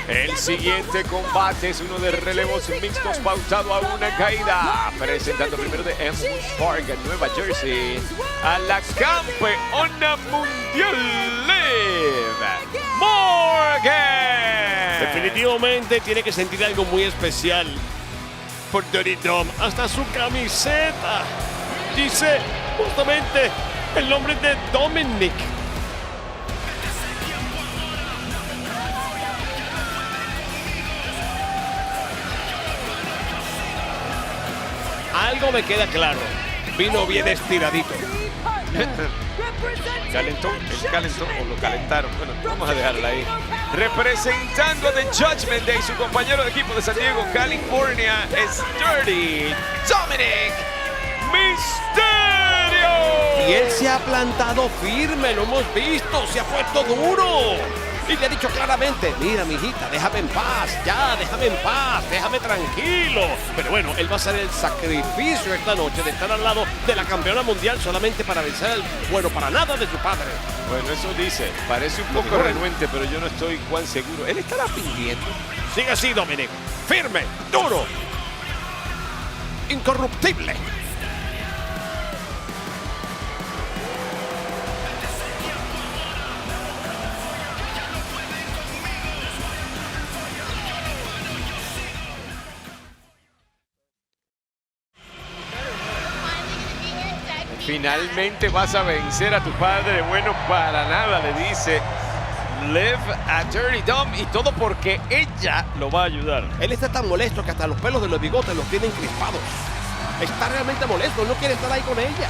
El siguiente combate es uno de relevos mixtos pautado a una caída. Presentando primero de Elmwood Park en Nueva Jersey a la campeona mundial Liv Morgan. Definitivamente tiene que sentir algo muy especial por Dirty Dom. Hasta su camiseta dice justamente el nombre de Dominic. Algo me queda claro. Vino bien estiradito. Calentó, el calentó o lo calentaron. Bueno, vamos a dejarla ahí. Representando a The Judgment Day, su compañero de equipo de San Diego, California, es Dirty Dominic Mysterio. Y él se ha plantado firme, lo hemos visto, se ha puesto duro. Y le ha dicho claramente, mira, mijita, déjame en paz, ya, déjame en paz, déjame tranquilo. Pero bueno, él va a hacer el sacrificio esta noche de estar al lado de la campeona mundial solamente para vencer al bueno para nada de su padre. Bueno, eso dice, parece un poco renuente, pero yo no estoy cuán seguro. Él estará fingiendo. Sigue así, Dominic, firme, duro, incorruptible. Finalmente vas a vencer a tu padre. Bueno, para nada, le dice Liv a Dirty Dom, y todo porque ella lo va a ayudar. Él está tan molesto que hasta los pelos de los bigotes los tiene encrispados. Está realmente molesto, no quiere estar ahí con ella.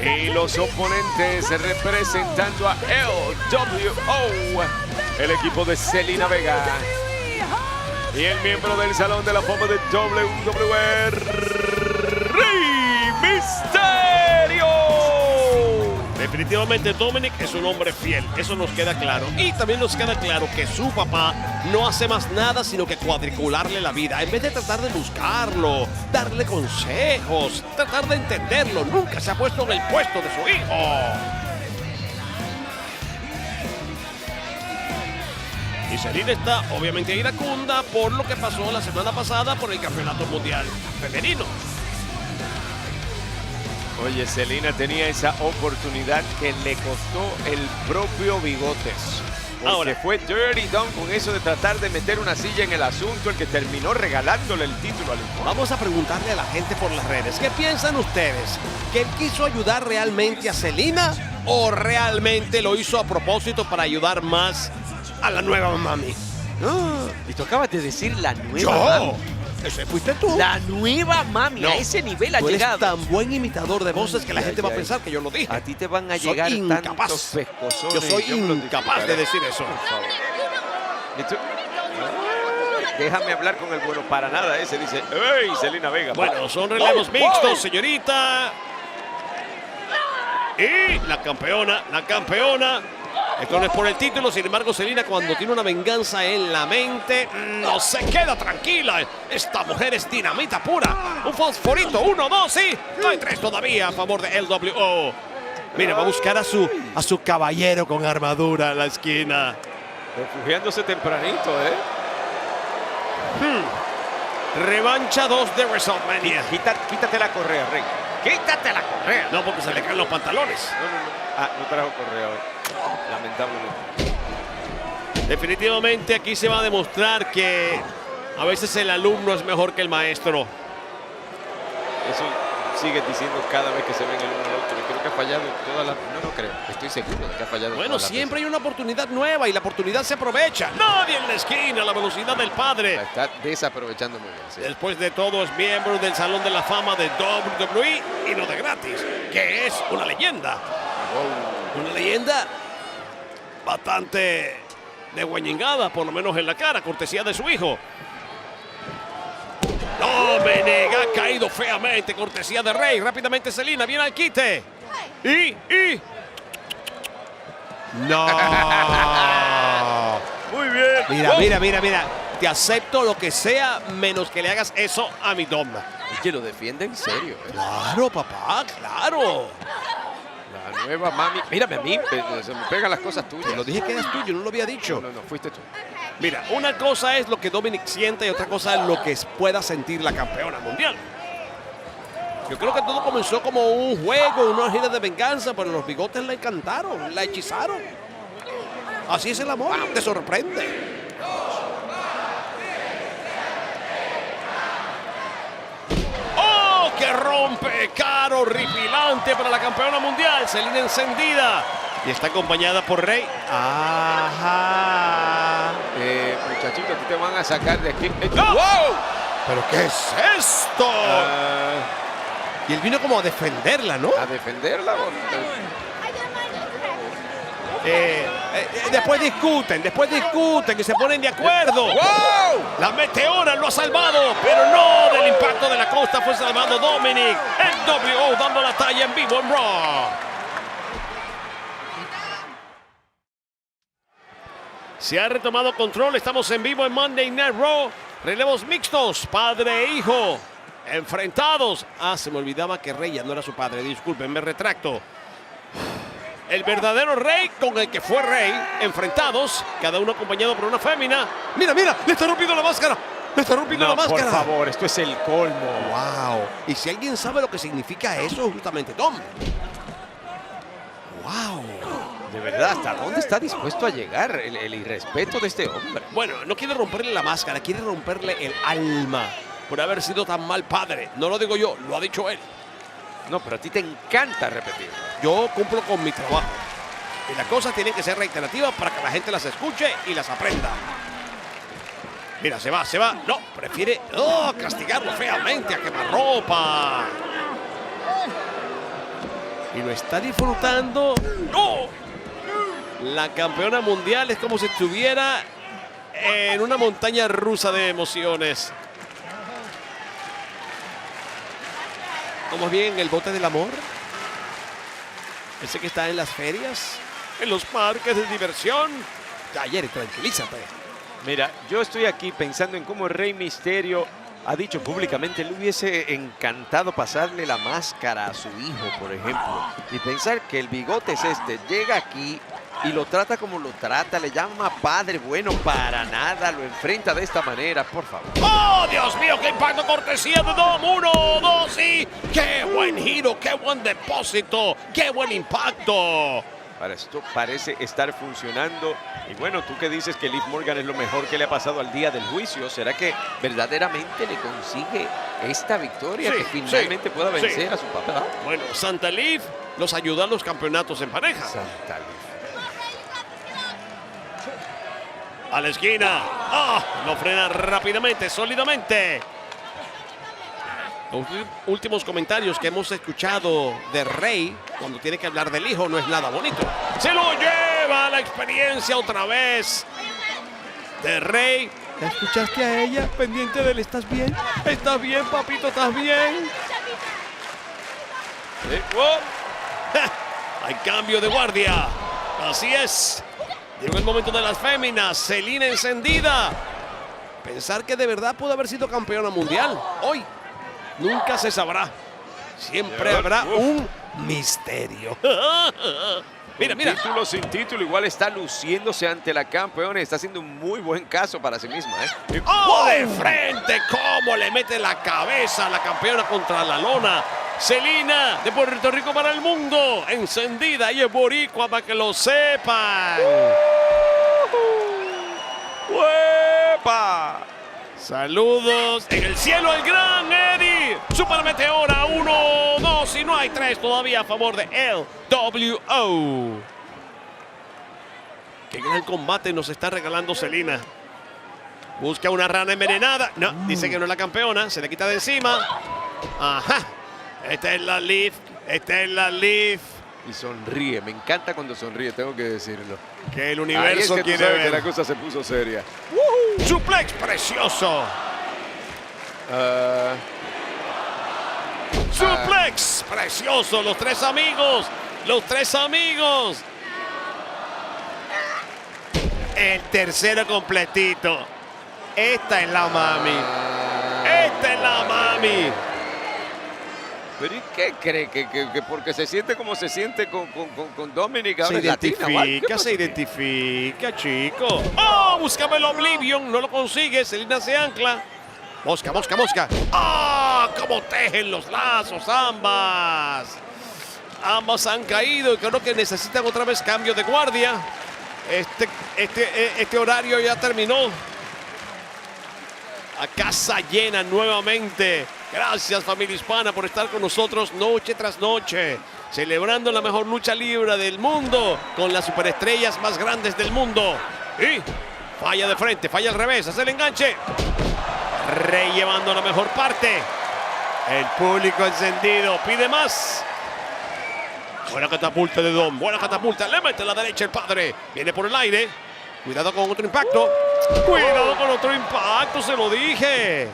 Y los oponentes representando a LWO, el equipo de Zelina Vega. Y el miembro del Salón de la Fama de WWE, Rey Mysterio. Definitivamente Dominic es un hombre fiel, eso nos queda claro. Y también nos queda claro que su papá no hace más nada sino que cuadricularle la vida. En vez de tratar de buscarlo, darle consejos, tratar de entenderlo, nunca se ha puesto en el puesto de su hijo. Y Zelina está obviamente iracunda por lo que pasó la semana pasada por el Campeonato Mundial Femenino. Oye, Zelina tenía esa oportunidad que le costó el propio Bigotes. Porque Ahora fue Dirty Dom con eso de tratar de meter una silla en el asunto, el que terminó regalándole el título al hijo. vamos a preguntarle a la gente por las redes, ¿qué piensan ustedes? ¿Que él quiso ayudar realmente a Zelina o realmente lo hizo a propósito para ayudar más a la nueva mami? Y tú acabas de decir la nueva ¡Yo! mami. Ese fuiste tú. La nueva mami, No, a ese nivel ha Tú eres llegado. tan buen imitador de voces que la Ay, gente va a ay. pensar que yo lo dije. A ti te van a Soy llegar incapaz. tantos pescozones. Yo soy me lo incapaz de disfrutaré. decir eso. Por favor. Y tú- Déjame hablar con el bueno para nada ese. Dice, ¡ey, Zelina Vega! Bueno, son relevos mixtos, señorita. Y la campeona. Esto no es por el título, sin embargo, Zelina, cuando tiene una venganza en la mente, no se queda tranquila. Esta mujer es dinamita pura. Un fosforito, 1, 2 y no hay 3 todavía a favor de LWO. Mira, va a buscar a su caballero con armadura en la esquina. Refugiándose tempranito, ¿eh? Revancha 2 de WrestleMania. Quítate la correa, Rey. Quítate la correa. No, porque se le caen los pantalones. No. Ah, no trajo correa hoy. Lamentablemente. Definitivamente aquí se va a demostrar que a veces el alumno es mejor que el maestro. Eso sigue diciendo cada vez que se ven el uno al otro. Y creo que ha fallado todas las... No creo. Estoy seguro de que ha fallado. Bueno, todas las siempre hay una oportunidad nueva y la oportunidad se aprovecha. Nadie en la esquina, la velocidad del padre. La está desaprovechando muy bien. Sí. Después de todo es miembro del Salón de la Fama de WWE y no de gratis, que es una leyenda. Una leyenda bastante desguañingada, por lo menos en la cara, cortesía de su hijo. Dominic ha caído feamente, cortesía de Rey. Rápidamente Zelina viene al quite. Y... ¡No! Muy bien. Mira. Te acepto lo que sea, menos que le hagas eso a mi Dom. Es que lo defiende en serio. Claro, papá, claro. La nueva mami. Mírame a mí, se me pegan las cosas tuyas. Te lo dije que eras tuyo, no lo había dicho. No, fuiste tú. Mira, una cosa es lo que Dominic siente y otra cosa es lo que pueda sentir la campeona mundial. Yo creo que todo comenzó como un juego, una gira de venganza, pero los bigotes la encantaron, la hechizaron. Así es el amor, te sorprende. ¡Oh, que rompe! Caro, horripilante para la campeona mundial. Zelina encendida. Y está acompañada por Rey. Ajá. Muchachito, a ti te van a sacar de aquí. ¡No! ¡Wow! ¿Pero qué es esto? Y él vino como a defenderla, ¿no? ¿A defenderla? Después discuten y se ponen de acuerdo. ¡Wow! La meteora lo ha salvado, pero no del impacto de la costa. Fue salvado Dominic. El W dando la talla en vivo en Raw. Se ha retomado control. Estamos en vivo en Monday Night Raw. Relevos mixtos, padre e hijo. Enfrentados. Se me olvidaba que Rey ya no era su padre. Disculpen, me retracto. El verdadero Rey con el que fue Rey. Enfrentados, cada uno acompañado por una fémina. Mira, le está rompiendo la máscara. Le está rompiendo la máscara. Por favor, esto es el colmo. Wow. Y si alguien sabe lo que significa eso, justamente Tom. Wow. De verdad, ¿hasta dónde está dispuesto a llegar el irrespeto de este hombre? Bueno, no quiere romperle la máscara, quiere romperle el alma por haber sido tan mal padre. No lo digo yo, lo ha dicho él. No, pero a ti te encanta repetir. Yo cumplo con mi trabajo. Y las cosas tienen que ser reiterativas para que la gente las escuche y las aprenda. Mira, se va. No, prefiere castigarlo feamente a quemarropa. Y lo está disfrutando. ¡No! La campeona mundial es como si estuviera en una montaña rusa de emociones. ¿Vamos bien en el bote del amor? Ese que está en las ferias, en los parques de diversión. Jerry, tranquilízate. Mira, yo estoy aquí pensando en cómo Rey Mysterio ha dicho públicamente, le hubiese encantado pasarle la máscara a su hijo, por ejemplo. Y pensar que el bigote llega aquí y lo trata como lo trata, le llama padre, bueno, para nada, lo enfrenta de esta manera, por favor. ¡Oh, Dios mío! ¡Qué impacto cortesía de Dom! 1, 2 y... ¡Qué buen giro! ¡Qué buen depósito! ¡Qué buen impacto! Para esto parece estar funcionando. Y bueno, tú que dices que Liv Morgan es lo mejor que le ha pasado al día del juicio, ¿será que verdaderamente le consigue esta victoria que finalmente pueda vencer a su papá? Bueno, Santa Liv los ayuda a los campeonatos en pareja. Santa Liv. A la esquina. Lo frena rápidamente, sólidamente. Los últimos comentarios que hemos escuchado de Rey cuando tiene que hablar del hijo no es nada bonito. Se lo lleva a la experiencia otra vez de Rey. ¿La escuchaste a ella? Pendiente de él. ¿Estás bien? ¿Estás bien, papito? ¿Estás bien? Hay cambio de guardia. Así es. Llegó el momento de las féminas. Zelina encendida. Pensar que de verdad pudo haber sido campeona mundial hoy. Nunca se sabrá. Siempre habrá un misterio. Mira. Título sin título, igual está luciéndose ante la campeona y está haciendo un muy buen caso para sí misma. De frente! ¿Cómo le mete la cabeza a la campeona contra la lona? Zelina de Puerto Rico para el mundo. Encendida y es boricua para que lo sepan. ¡Uepa! Saludos en el cielo el gran Eddie. Super Meteora 1, 2 y no hay 3 todavía a favor de LWO. Qué gran combate nos está regalando Zelina. Busca una rana envenenada. No, dice que no es la campeona. Se le quita de encima. Ajá. Esta es la Liv. Y sonríe. Me encanta cuando sonríe, tengo que decirlo. Que el universo ahí es que quiere ver. Que la cosa se puso seria. Suplex precioso. Suplex precioso. Los tres amigos. El tercero completito. Esta es la mami. ¿Pero y qué cree? ¿Que porque se siente como se siente con Dominic ahora Se es latina, o algo? ¿Qué identifica, pasó se aquí? identifica, chico. ¡Oh! Búscame el Oblivion. No lo consigue. Selena se ancla. Mosca, mosca, mosca. ¡Ah! ¡Cómo tejen los lazos ambas! Ambas han caído y creo que necesitan otra vez cambio de guardia. Este horario ya terminó. A casa llena nuevamente. Gracias, familia hispana, por estar con nosotros noche tras noche, celebrando la mejor lucha libre del mundo con las superestrellas más grandes del mundo. Y falla de frente, falla al revés, hace el enganche. Rey llevando la mejor parte. El público encendido pide más. Buena catapulta de Dom, buena catapulta. Le mete a la derecha el padre. Viene por el aire. Cuidado con otro impacto. Cuidado con otro impacto, se lo dije.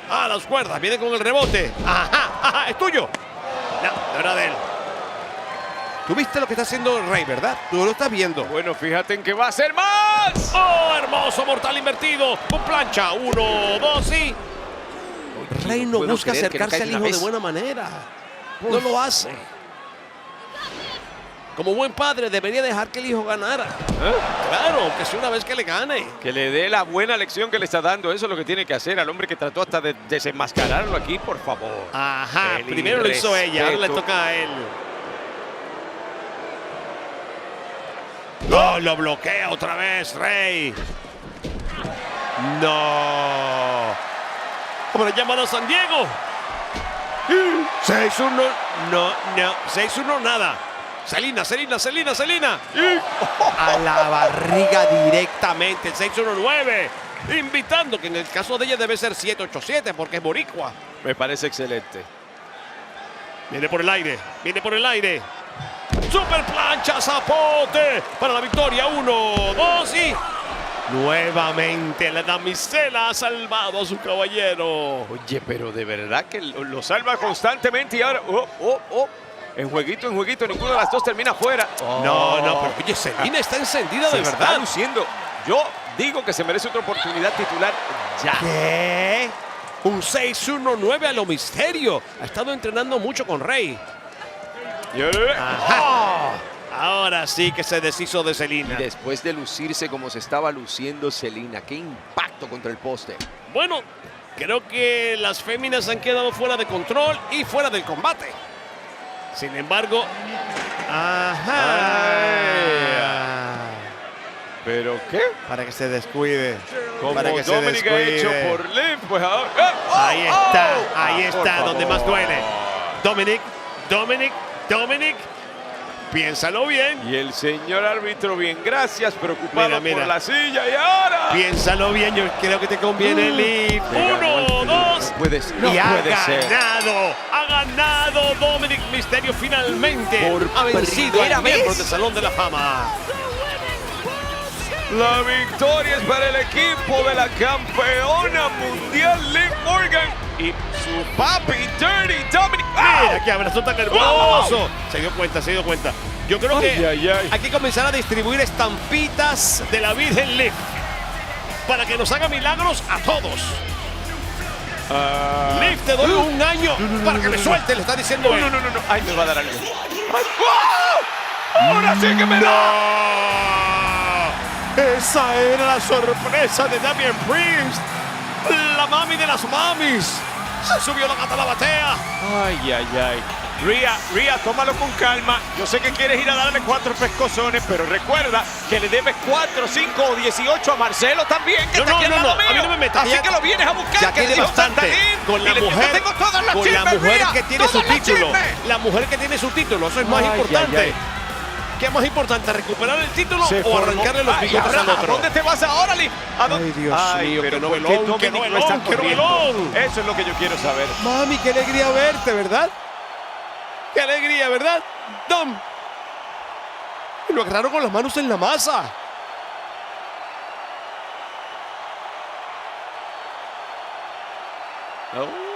A las cuerdas, viene con el rebote. Ajá, ajá, es tuyo. No, no era de él. Tú viste lo que está haciendo el Rey, ¿verdad? Tú lo estás viendo. Bueno, fíjate en que va a ser más. ¡Oh, hermoso mortal invertido! Con plancha, 1, 2 y... Rey no puedo busca creer que no acercarse cae al una hijo de vez. buena manera. No lo hace. Como buen padre debería dejar que el hijo ganara. Claro, que sea una vez que le gane. Que le dé la buena lección que le está dando. Eso es lo que tiene que hacer al hombre que trató hasta de desenmascararlo aquí, por favor. Ajá, El primero lo hizo ella, ahora le irrespeto. toca a él. ¡Oh, lo bloquea otra vez, Rey! ¡No! ¡Hombre, llamada a San Diego! 6-1, no, 6-1 nada. Selena. A la barriga directamente, el 6-1-9. Invitando, que en el caso de ella debe ser 7-8-7 porque es boricua. Me parece excelente. Viene por el aire. Super plancha, zapote para la victoria. 1, 2 y... Nuevamente la damisela ha salvado a su caballero. Oye, pero de verdad que lo salva constantemente y ahora... En jueguito, ninguna de las dos termina fuera. No, pero oye, Selena está encendida de Se está verdad. luciendo. Yo digo que se merece otra oportunidad titular ya. ¿Qué? Un 6-1-9 a lo misterio. Ha estado entrenando mucho con Rey. Ajá. Ahora sí que se deshizo de Y Selena. después de lucirse como se estaba luciendo Selena, qué impacto contra el poste. Bueno, creo que las féminas han quedado fuera de control y fuera del combate. Sin embargo, ¿Pero qué? para que se descuide. Como para que se Dominic ha hecho descuide. por Liv, pues ahora... Ahí por está, donde más favor. duele. Dominic. Piénsalo bien. Y el señor árbitro, bien, gracias, preocupado Mira. por la silla y ahora... Piénsalo bien, yo creo que te conviene el lead. 1, 2. Y ha ganado Dominic Mysterio finalmente. Ha vencido primera a miembros vez. del Salón de la Fama. La victoria es para el equipo de la campeona mundial Liv Morgan y su papi Dirty Dominic. Mira qué abrazo tan hermoso. Se dio cuenta. Yo creo que Ay. hay que comenzar a distribuir estampitas de la Virgen Liv para que nos haga milagros a todos. Liv, te doy un año para que me suelte, le está diciendo él. No. Ay, me va a dar algo. Ahora sí que me da. Esa era la sorpresa de Damian Priest. La mami de las mamis. Se subió la gata a la batea. Ay. Ria, tómalo con calma. Yo sé que quieres ir a darle 4 pescozones, pero recuerda que le debes 4, 5 o 18 a Marcelo también, que está aquí al lado mío. A mí no me metas. Así que lo vienes a buscar. Ya que tiene le dijo bastante. Santanín. Con la Y le dijo, mujer, tengo todos los con la chismes, mujer Ria, que tiene su todos los título. chismes. La mujer que tiene su título, eso es más importante. Ay. ¿Qué es más importante, recuperar el título Se o formó. arrancarle los Ay, bigotes ahora, al otro? ¿a dónde te vas ahora, Liv? ¿A dónde? Ay, Dios mío, pero qué ¿por qué novelón, qué Dominic no está novelón, qué corriendo? novelón. Eso es lo que yo quiero saber. Mami, qué alegría verte, ¿verdad? Qué alegría, ¿verdad? Dom. Lo agarraron con las manos en la masa. Oh.